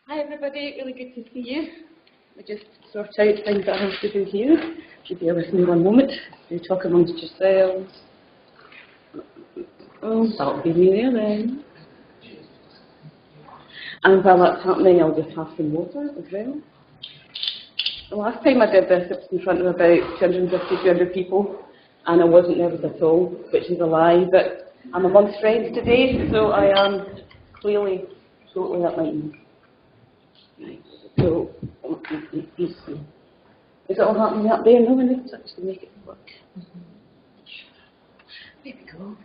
Hi everybody, really good to see you. We just sort out things that I have to do here. If you bear with me one moment, you talk amongst yourselves. Oh, that'll be me there then. And while that's happening, I'll just have some water as well. The last time I did this, it was in front of about 250, 200 people, and I wasn't nervous at all, which is a lie, but I'm amongst friends today, so I am clearly totally at my ease. So, is it all happening up there? No, I need to actually make it work. There we go.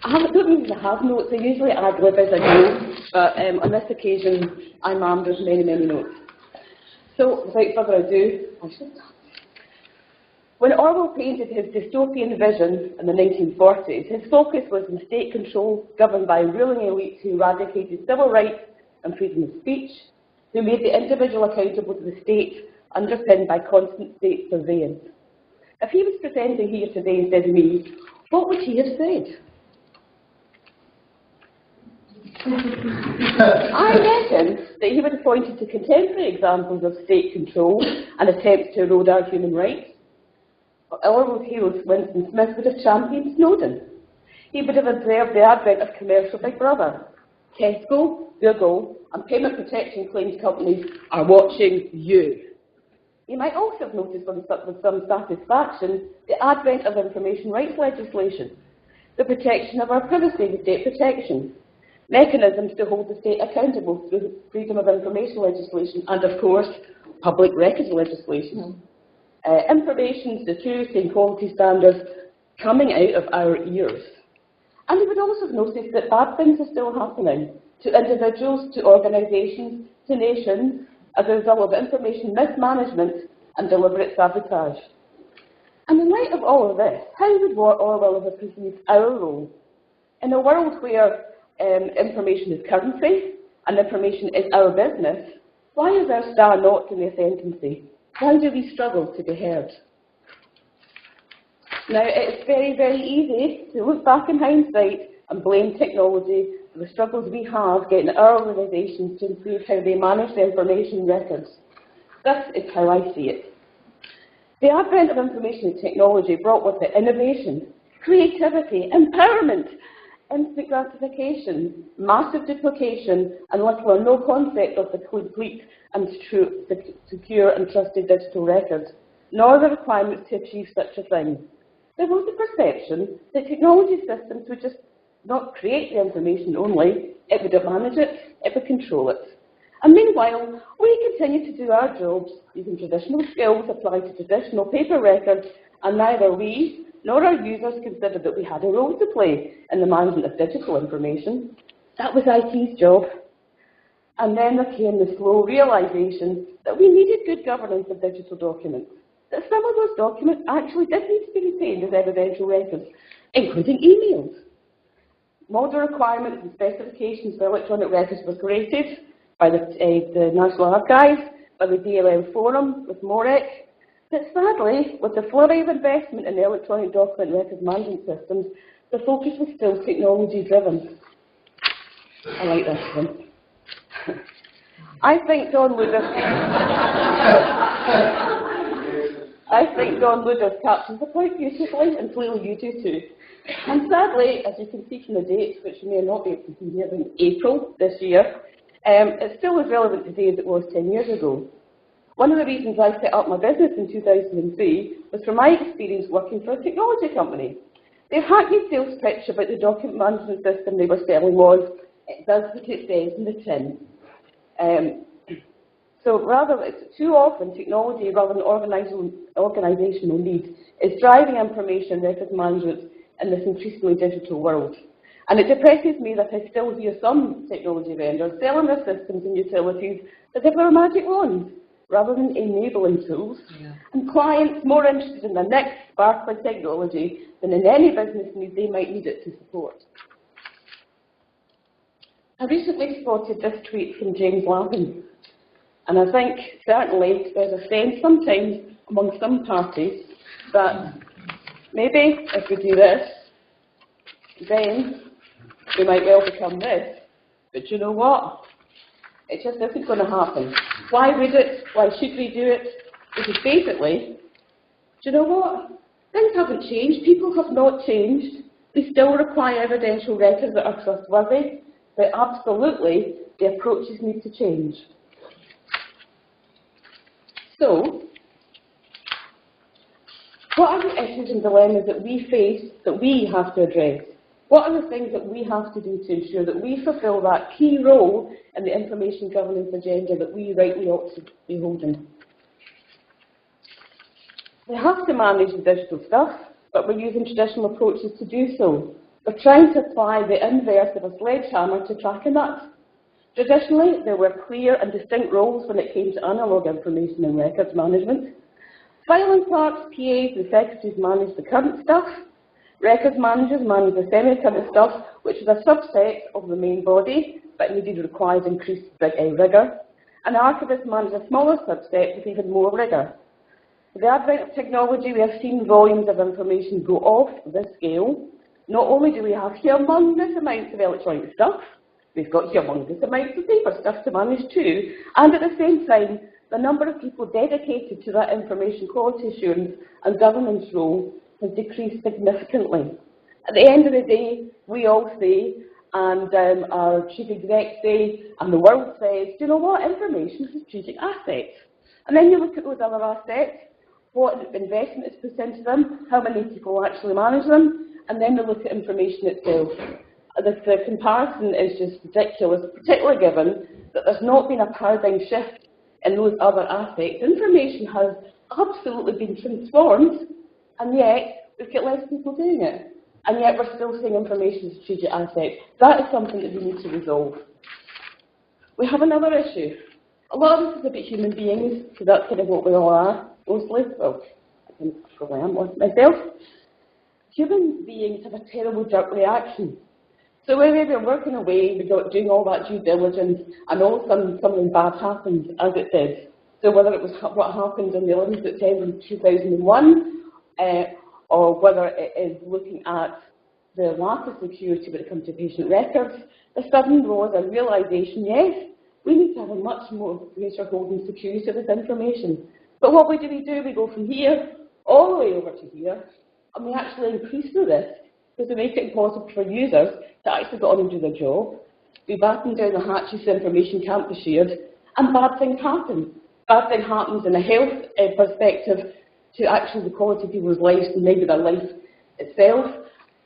I don't mean to have notes. I usually ad lib as I go, but on this occasion, I'm armed with many, many notes. So, without further ado, I should start. When Orwell painted his dystopian vision in the 1940s, his focus was on state control governed by ruling elites who eradicated civil rights and freedom of speech, who made the individual accountable to the state, underpinned by constant state surveillance. If he was presenting here today instead of me, what would he have said? I reckon that he would have pointed to contemporary examples of state control and attempts to erode our human rights. Orwell's hero, Winston Smith, would have championed Snowden. He would have observed the advent of commercial Big Brother. Tesco, Google, and payment protection claims companies are watching you. You might also have noticed with some satisfaction the advent of information rights legislation, the protection of our privacy with data protection, mechanisms to hold the state accountable through freedom of information legislation, and of course, public records legislation. Information security and quality standards coming out of our ears. And you would also have noticed that bad things are still happening to individuals, to organisations, to nations, as a result of information mismanagement and deliberate sabotage. And in light of all of this, how would Orwell have perceived our role? In a world where information is currency and information is our business, why is our star not in the ascendancy? Why do we struggle to be heard? Now, it's very, very easy to look back in hindsight and blame technology for the struggles we have getting our organisations to improve how they manage their information records. This is how I see it. The advent of information technology brought with it innovation, creativity, empowerment, instant gratification, massive duplication, and little or no concept of the complete and secure and trusted digital record, nor the requirements to achieve such a thing. There was a perception that technology systems would just not create the information only, it would manage it, it would control it. And meanwhile, we continue to do our jobs using traditional skills applied to traditional paper records, and neither we nor our users considered that we had a role to play in the management of digital information. That was IT's job. And then there came the slow realisation that we needed good governance of digital documents, that some of those documents actually did need to be retained as evidential records, including emails. Model requirements and specifications for electronic records were created by the National Archives, by the DLM Forum with MOREC, but sadly, with the flurry of investment in the electronic document record management systems, the focus was still technology-driven. I like this one. I think John Luders captures the point beautifully, and clearly you do too. And sadly, as you can see from the dates, which you may not be able to see here, in April this year, it's still as relevant today as it was 10 years ago. One of the reasons I set up my business in 2003 was from my experience working for a technology company. Their hackneyed sales pitch about the document management system they were selling was, it does what it says in the tin. So too often technology rather than organisational need is driving information record management in this increasingly digital world. And it depresses me that I still hear some technology vendors selling their systems and utilities as if they were magic wands, rather than enabling tools, and clients more interested in the next sparkling technology than in any business need they might need it to support. I recently spotted this tweet from James Lavin, and I think certainly there's a sense sometimes among some parties that maybe if we do this, then we might well become this, but you know what? It just isn't going to happen. Why would it? Why should we do it? Because basically, do you know what? Things haven't changed. People have not changed. We still require evidential records that are trustworthy, but absolutely, the approaches need to change. So, what are the issues and dilemmas that we face that we have to address? What are the things that we have to do to ensure that we fulfil that key role in the information governance agenda that we rightly ought to be holding? We have to manage the digital stuff, but we're using traditional approaches to do so. We're trying to apply the inverse of a sledgehammer to track a nut. Traditionally, there were clear and distinct roles when it came to analogue information and records management. Filing clerks, PAs and secretaries managed the current stuff. Records managers managed the semi-current stuff, which was a subset of the main body, but required increased rigour. And archivists managed a smaller subset with even more rigour. With the advent of technology, we have seen volumes of information go off this scale. Not only do we have humongous amounts of electronic stuff, we've got humongous amounts of paper stuff to manage too, and at the same time, the number of people dedicated to that information quality assurance and governance role has decreased significantly. At the end of the day, we all say, and our chief exec say, and the world says, do you know what? Information is a strategic asset. And then you look at those other assets, what investment is put into them, how many people actually manage them, and then we look at information itself. The comparison is just ridiculous, particularly given that there's not been a paradigm shift in those other aspects. Information has absolutely been transformed, and yet we've got less people doing it. And yet we're still seeing information as a strategic asset. That is something that we need to resolve. We have another issue. A lot of this is about human beings, so that's kind of what we all are, mostly. Well, I can probably am myself. Human beings have a terrible jerk reaction. So when we're working away, we're doing all that due diligence, and all of a sudden something bad happened, as it did. So whether it was what happened on the 11th of September 2001, or whether it is looking at the lack of security when it comes to patient records, there suddenly was a realisation, yes, we need to have a much more greater holding security of this information. But what do? We go from here all the way over to here, and we actually increase the risk because we make it impossible for users to actually go on and do their job. We batten down the hatches so information can't be shared, and bad things happen. Bad thing happens in a health perspective to actually the quality of people's lives and maybe their life itself.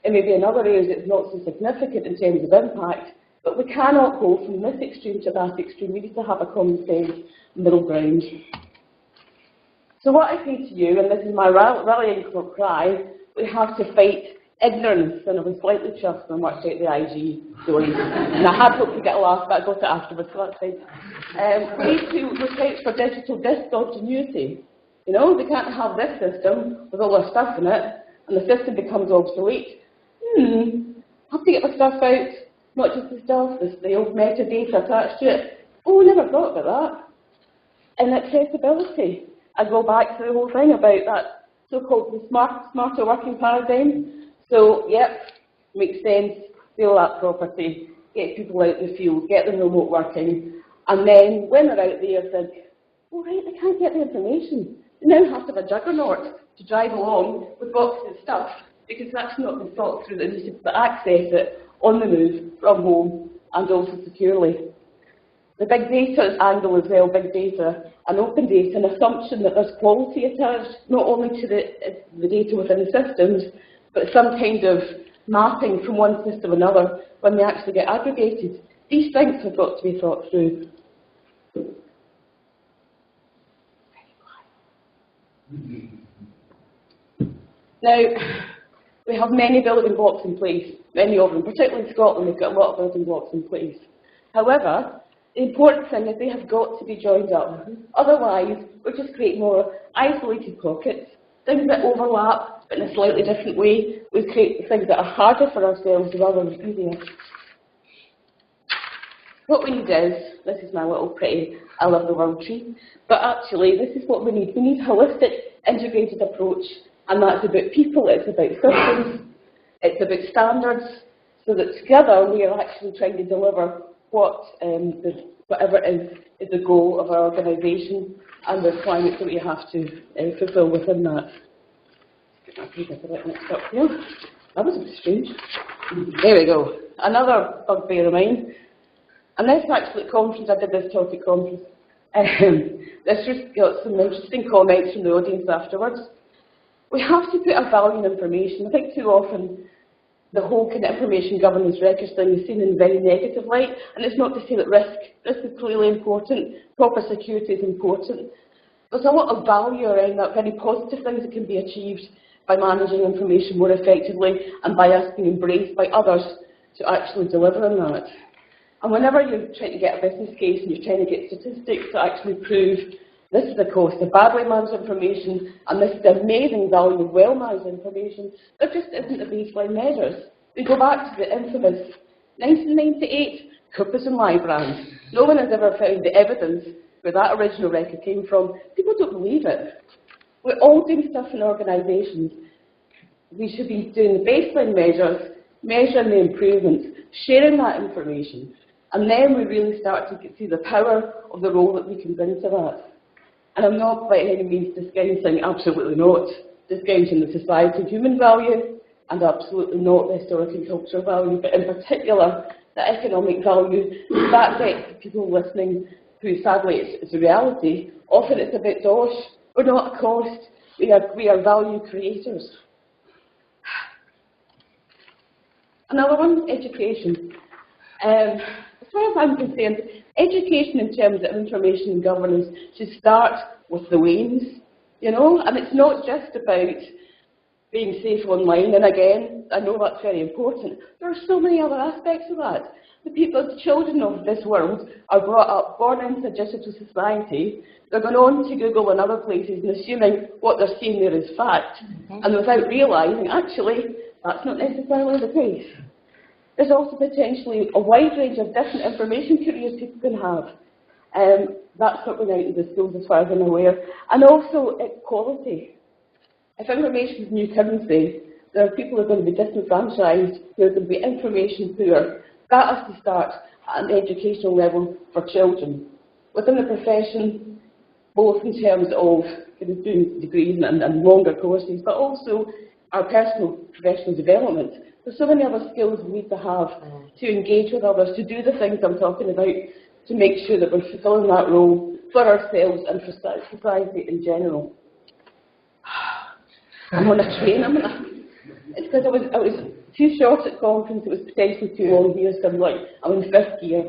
It may be in other areas it's not so significant in terms of impact, but we cannot go from this extreme to that extreme. We need to have a common sense middle ground. So what I say to you, and this is my rallying cry, we have to fight ignorance, and I was slightly chuffed when I worked out the IG story. And I had hoped to get a laugh, but I got it afterwards, so that's fine. We need to look out for digital discontinuity. You know, they can't have this system with all their stuff in it, and the system becomes obsolete. Have to get the stuff out, not just the stuff, the old metadata attached to it. Oh, we never thought about that. And accessibility. I go back to the whole thing about that so-called smarter working paradigm. So, yep, makes sense, steal that property, get people out in the field, get them remote working, and then when they're out there, think, oh right, they can't get the information. They now have to have a juggernaut to drive along with boxes of stuff, because that's not been thought through, that they should access it on the move, from home, and also securely. The big data angle as well, big data and open data, an assumption that there's quality attached, not only to the data within the systems, but some kind of mapping from one system to another when they actually get aggregated. These things have got to be thought through. Now, we have many building blocks in place, many of them, particularly in Scotland, we've got a lot of building blocks in place. However, the important thing is they have got to be joined up. Otherwise, we'll just create more isolated pockets, things that overlap, but in a slightly different way. We create things that are harder for ourselves rather than easier. What we need is, this is my little pretty I love the world tree, but actually this is what we need. We need a holistic, integrated approach, and that's about people, it's about systems, it's about standards, so that together we are actually trying to deliver whatever is the goal of our organisation and the requirements that we have to fulfil within that. That was a bit strange. There we go. Another bugbear of mine. And this actually at conference, I did this talk at conference. This just got some interesting comments from the audience afterwards. We have to put a value in information. I think too often the whole kind of information governance records thing is seen in a very negative light, and it's not to say that risk is clearly important, proper security is important. There's a lot of value around that, very positive things that can be achieved by managing information more effectively and by us being embraced by others to actually deliver on that. And whenever you're trying to get a business case and you're trying to get statistics to actually prove this is the cost of badly managed information and this is the amazing value of well-managed information, there just isn't a baseline measures. We go back to the infamous 1998 Coopers and Lybrand. No one has ever found the evidence where that original record came from. People don't believe it. We're all doing stuff in organisations. We should be doing the baseline measures, measuring the improvements, sharing that information, and then we really start to see the power of the role that we can bring to that. And I'm not by any means discounting, absolutely not, discounting the society of human value and absolutely not the historic and cultural value, but in particular the economic value. That gets people listening who sadly it's a reality. Often it's a bit dosh. We're not a cost, we are value creators. Another one, education. As far as I'm concerned, education in terms of information and governance should start with the WANES, you know, and it's not just about being safe online, and again, I know that's very important. There are so many other aspects of that. The children of this world are brought up, born into a digital society. They're going on to Google and other places and assuming what they're seeing there is fact, and without realising, actually, that's not necessarily the case. There's also potentially a wide range of different information careers people can have. That's not going out in the schools as far as I'm aware. And also equality. If information is new currency, there are people who are going to be disenfranchised, who are going to be information poor. That has to start at an educational level for children. Within the profession, both in terms of doing degrees and longer courses, but also our personal professional development. There's so many other skills we need to have to engage with others, to do the things I'm talking about, to make sure that we're fulfilling that role for ourselves and for society in general. I'm on a train, it's because I was too short at conference, it was potentially too long here, so I'm in fifth gear.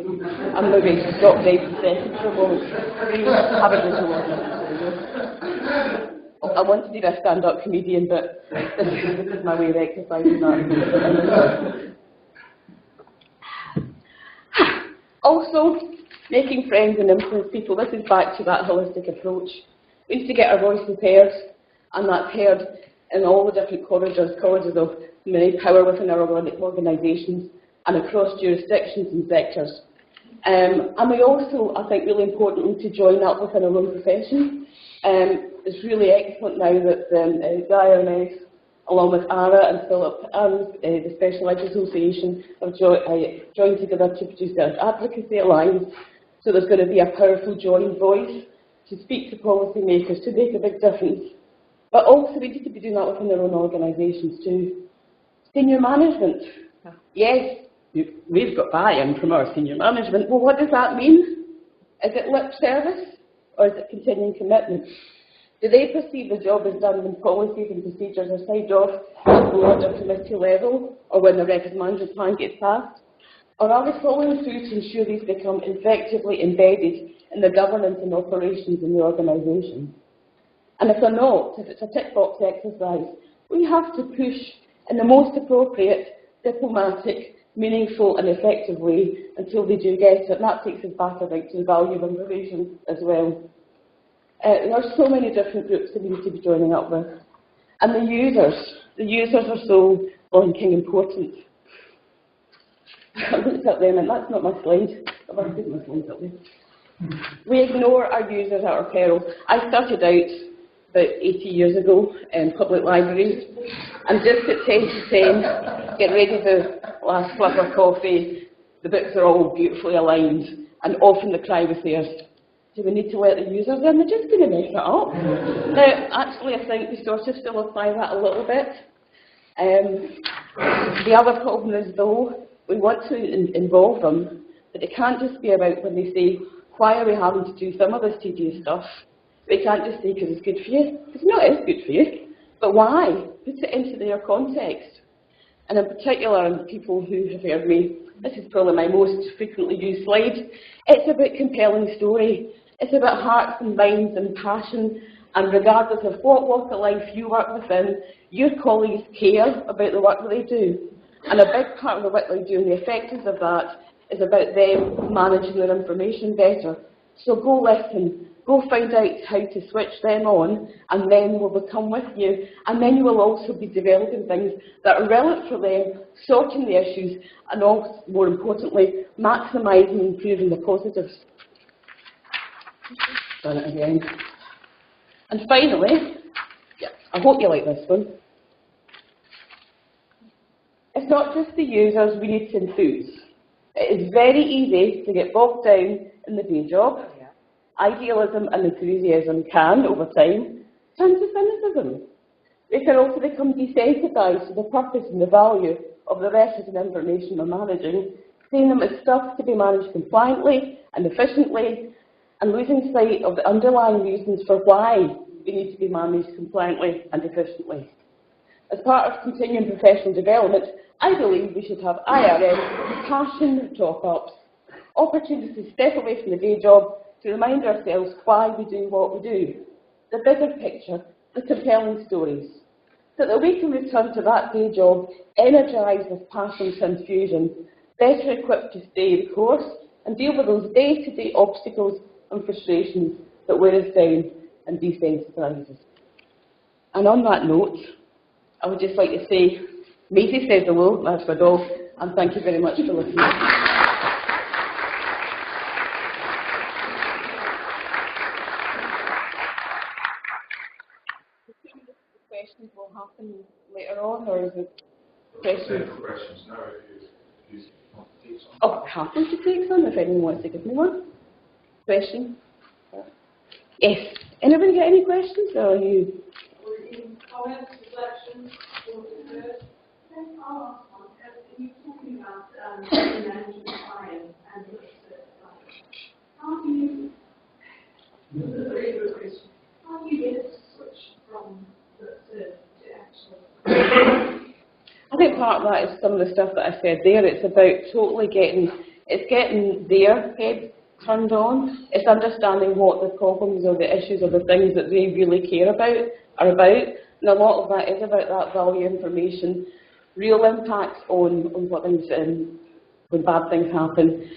I'm now going to stop right in second for a moment. Have a visual. I want to be a stand-up comedian, but this is my way of exercising that. Also, making friends and influence people. This is back to that holistic approach. We need to get our voices heard, and that's heard in all the different corridors of many power within our organisations and across jurisdictions and sectors. And we also, I think, really important to join up within our own profession. It's really excellent now that the IRMS, along with ARA and Philip and the Specialised Association, have joined together to produce an advocacy alliance. So there's going to be a powerful joint voice to speak to policymakers, to make a big difference. But also we need to be doing that within our own organisations too. Senior management. Yes, we've got buy-in from our senior management. Well, what does that mean? Is it lip service or is it continuing commitment? Do they perceive the job is done when policies and procedures are signed off at the board or committee level, or when the record management plan gets passed? Or are we following through to ensure these become effectively embedded in the governance and operations in the organisation? And if they're not, if it's a tick box exercise, we have to push in the most appropriate, diplomatic, meaningful and effective way until they do get it. And that takes us back about to the value of information as well. There are so many different groups that we need to be joining up with. And the users are so blinking important. I looked at them and that's not my slide. I've already put my slides up there. We ignore our users at our peril. I started out about 80 years ago in public libraries, and just at 10 to 10, get ready the last cup of coffee, the bits are all beautifully aligned, and often the cry was there, do we need to let the users in? They're just going to mess it up. Now, actually, I think we sort of still apply that a little bit. The other problem is, though, we want to involve them, but it can't just be about when they say, why are we having to do some of this tedious stuff? We can't just say because it's good for you. Because no, it is good for you. But why? Put it into their context. And in particular, and people who have heard me, this is probably my most frequently used slide, it's about compelling story. It's about hearts and minds and passion, and regardless of what walk of life you work within, your colleagues care about the work that they do. And a big part of the work they do and the effectiveness of that is about them managing their information better. So go listen, go find out how to switch them on, and then we'll come with you. And then you will also be developing things that are relevant for them, sorting the issues, and also, more importantly, maximising and improving the positives. Done it again. And finally, I hope you like this one. It's not just the users we need to enthuse. It is very easy to get bogged down in the day job. Idealism and enthusiasm can, over time, turn to cynicism. They can also become desensitised to the purpose and the value of the records and information we're managing, seeing them as stuff to be managed compliantly and efficiently, and losing sight of the underlying reasons for why they need to be managed compliantly and efficiently. As part of continuing professional development, I believe we should have IRMS passion top-ups, opportunities to step away from the day job to remind ourselves why we do what we do, the bigger picture, the compelling stories, so that we can return to that day job energised with passion and infusion, better equipped to stay the course and deal with those day-to-day obstacles and frustrations that wear us down and desensitise us. And on that note, I would just like to say, Maisie says hello, that's my dog, and thank you very much for listening. Questions will happen later on, or is it questions? Questions now, if you want to take some. Oh, happy to take some if anyone wants to give me one. Question? Yes. Anybody got any questions, or are you? Comments, reflections, or I'll ask one. You're talking about management time and how do you? This is a very good question. How do you get a switch from the actual? I think part of that is some of the stuff that I said there. It's about totally getting their head turned on. It's understanding what the problems or the issues or the things that they really care about are about. And a lot of that is about that value information, real impact on what things, when bad things happen.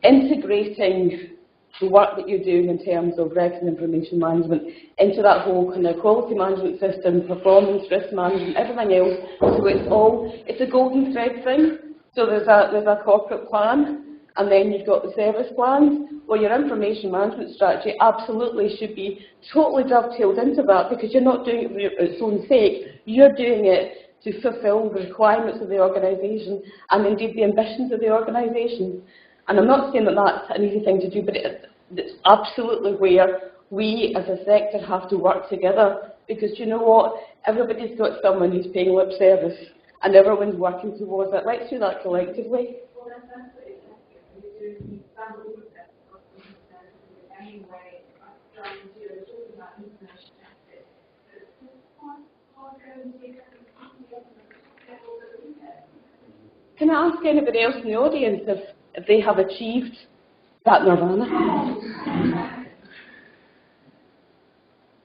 Integrating the work that you're doing in terms of record and information management into that whole kind of quality management system, performance, risk management, everything else. So it's a golden thread thing. So there's a corporate plan, and then you've got the service plans. Well, your information management strategy absolutely should be totally dovetailed into that, because you're not doing it for its own sake. You're doing it to fulfil the requirements of the organisation and indeed the ambitions of the organisation. And I'm not saying that that's an easy thing to do, but it's absolutely where we as a sector have to work together, because you know what? Everybody's got someone who's paying lip service and everyone's working towards it. Let's do that collectively. Can I ask anybody else in the audience if they have achieved that Nirvana?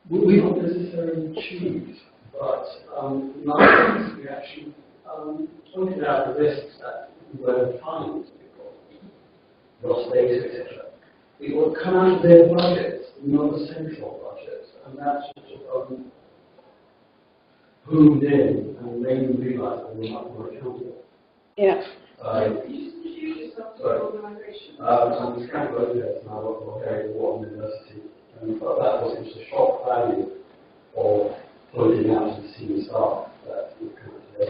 We don't necessarily choose, but nowadays we actually pointed out the risks that we were finding, lost data, etc. It will come out of their budgets, not the central budgets, and that's sort of boomed in and made them realise that we're not more accountable. Yeah. I'm a Scottish graduate and I work for Harry Wharton University, and but that was just a shock value of pointing out to the senior staff that we can't do it.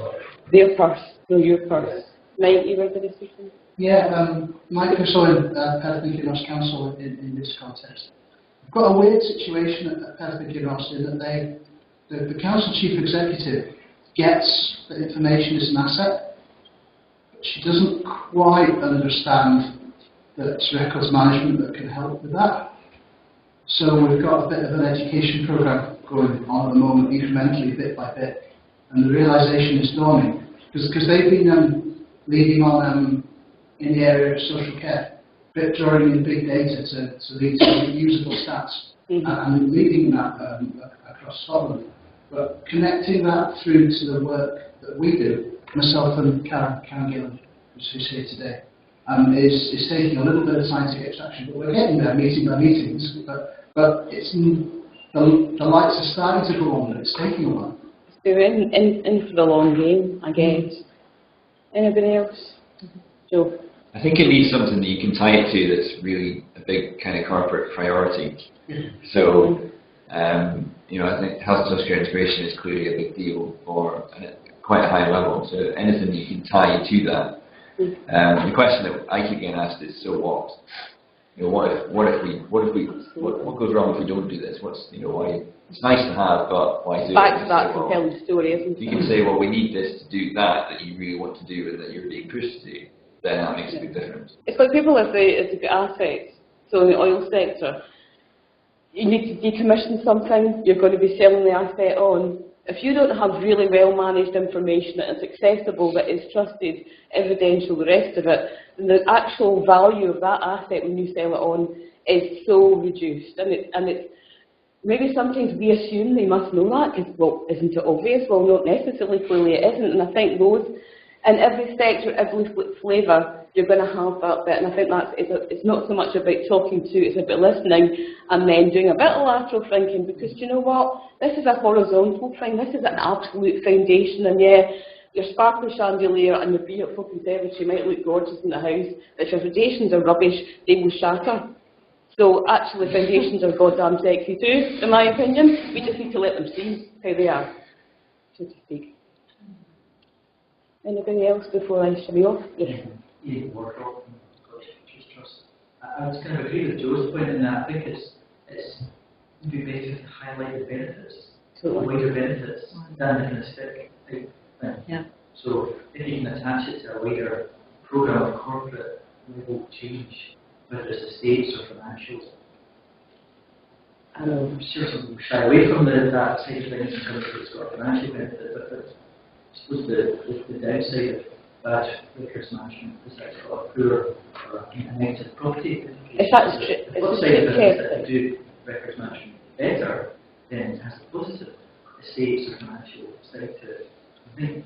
Their purse, no your purse. Mike, you were going to speak? Yeah, Mike Purcell, Perth Ross Council in this context. We've got a weird situation at Perth Ross in that the council chief executive gets that information as an asset, but she doesn't quite understand that it's records management that can help with that. So we've got a bit of an education program going on at the moment, incrementally, bit by bit, and the realisation is dawning because they've been leading on in the area of social care, but drawing in big data to lead to usable stats, and leading that across Scotland. But connecting that through to the work that we do, myself and Karen Gillan, who's here today, is taking a little bit of time to get traction, but we're getting there, meeting by meetings. But it's the lights are starting to go on, but it's taking a while. We're in for the long game, I guess. Anybody else? Joe? I think it needs something that you can tie it to that's really a big kind of corporate priority. So, you know, I think health and social care integration is clearly a big deal for quite a high level. So anything you can tie to that. The question that I keep getting asked is, so what? You know, what goes wrong if we don't do this? What's, you know, why? It's nice to have, but why do it? Back to that compelling story, isn't it? You can say, well, we need this to do that you really want to do and that you're being pushed to do. Then that makes a big difference. It's like people if they've got assets. So in the oil sector, you need to decommission something, you're going to be selling the asset on. If you don't have really well managed information that is accessible, that is trusted, evidential, the rest of it, then the actual value of that asset when you sell it on is so reduced. And it's maybe sometimes we assume they must know that because, well, isn't it obvious? Well, not necessarily, clearly it isn't. And I think those, in every sector, every flavour, you're going to have that bit. And I think it's not so much about talking to, it's about listening and then doing a bit of lateral thinking, because do you know what? This is a horizontal thing. This is an absolute foundation. And yeah, your sparkly chandelier and your beautiful conservatory might look gorgeous in the house, but if your foundations are rubbish, they will shatter. So actually, foundations are goddamn sexy too, in my opinion. We just need to let them see how they are, so to speak. Anything else before I shut me off? Yes. Ian Wardrop from Scottish Futures Trust. I was kind of agree with Joe's point in that I think it's maybe better to highlight the benefits, the wider benefits, than the kind of stick thing. Yeah. So if you can attach it to a wider programme of corporate level change, whether it's estates or financials, I know I'm sure some people shy away from that side of things because it's got a financial benefit, but I suppose the downside of bad records management is that it's got a poor or negative property. If that's true, the flip side of it is that if you do records management better, then it has a positive estates or financial side to it. I think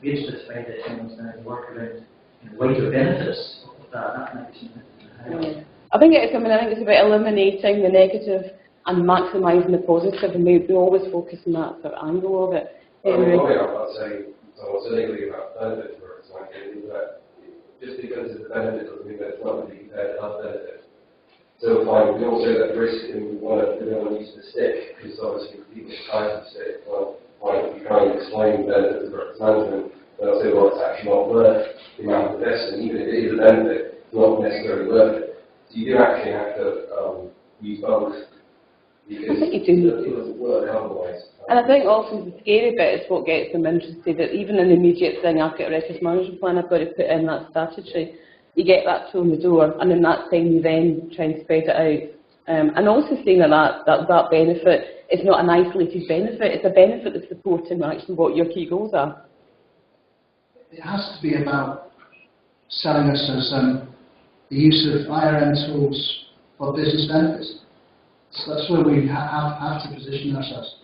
we're interested to find that things now work around wider benefits of that might be something. I think it's about eliminating the negative and maximising the positive, and we always focus on that sort of angle of it. Anyway. I'd say someone cynically about benefits for example, that just because it's a benefit doesn't mean that it's not really compared to other benefits. So fine, we all say that risk and we don't want to use the stick, because obviously people try to stick. Well, fine, if you can't explain benefits of records management, then I'll say, well, it's actually not worth the amount of investment, even if it is a benefit, it's not necessarily worth it. So you do actually have to use both, because it doesn't work otherwise. And I think also the scary bit is what gets them interested, that even in the immediate thing, I've got a records management plan, I've got to put in that statutory, you get that toe in the door, and in that time you then try and spread it out. And also saying that benefit is not an isolated benefit, it's a benefit that's supporting actually what your key goals are. It has to be about selling us as the use of IRM tools for business benefits. So that's where we have to position ourselves.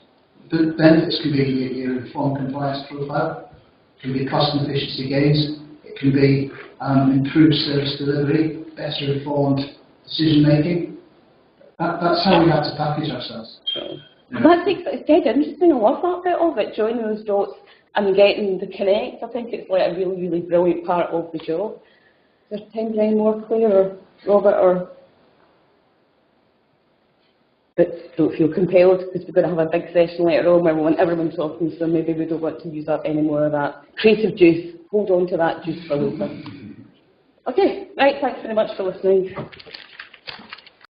The benefits can be your informed compliance profile, it can be cost and efficiency gains, it can be improved service delivery, better informed decision making. That's how we have to package ourselves. It's dead interesting. I love that bit of it, joining those dots and getting the connect. I think it's like a really, really brilliant part of the job. Is there time for any more, Claire or Robert or? But don't feel compelled, because we're going to have a big session later on where we want everyone talking, so maybe we don't want to use up any more of that creative juice. hold on to that juice for later. Okay, right, thanks very much for listening.